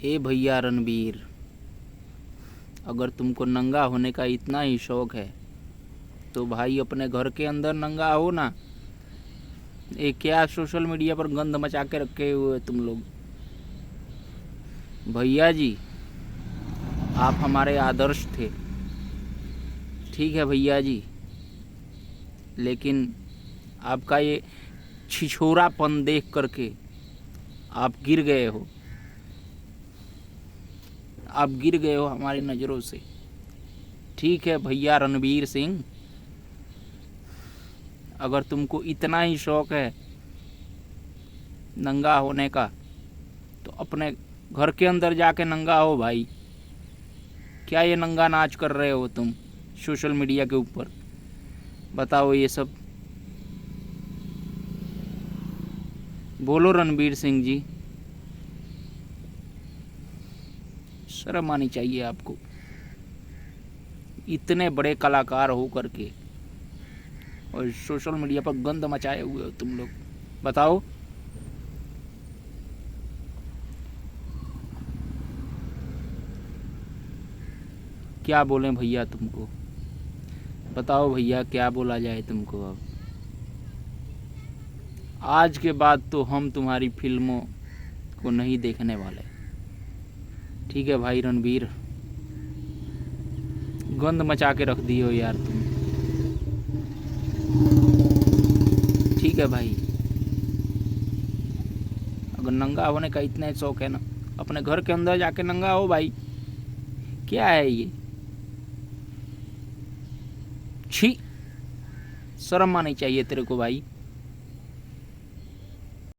ए भैया रणबीर, अगर तुमको नंगा होने का इतना ही शौक है तो भाई अपने घर के अंदर नंगा हो ना। ये क्या सोशल मीडिया पर गंद मचा के रखे हुए तुम लोग। भैया जी, आप हमारे आदर्श थे, ठीक है भैया जी, लेकिन आपका ये छिछोरापन देख करके आप गिर गए हो। आप गिर गए हो हमारी नज़रों से। ठीक है भैया रणबीर सिंह, अगर तुमको इतना ही शौक है नंगा होने का तो अपने घर के अंदर जाके नंगा हो भाई। क्या ये नंगा नाच कर रहे हो तुम सोशल मीडिया के ऊपर? बताओ ये सब। बोलो रणबीर सिंह जी, शर्म आनी चाहिए आपको। इतने बड़े कलाकार हो करके और सोशल मीडिया पर गंद मचाए हुए हो तुम लोग। बताओ। क्या बोलें भैया तुमको? बताओ भैया क्या बोला जाए तुमको अब। आज के बाद तो हम तुम्हारी फिल्मों को नहीं देखने वाले। ठीक है भाई रणबीर, गंद मचा के रख दिए हो यार तुम। ठीक है भाई, अगर नंगा होने का इतना शौक है ना, अपने घर के अंदर जाके नंगा हो भाई। क्या है ये? छी, शर्म आनी चाहिए तेरे को भाई।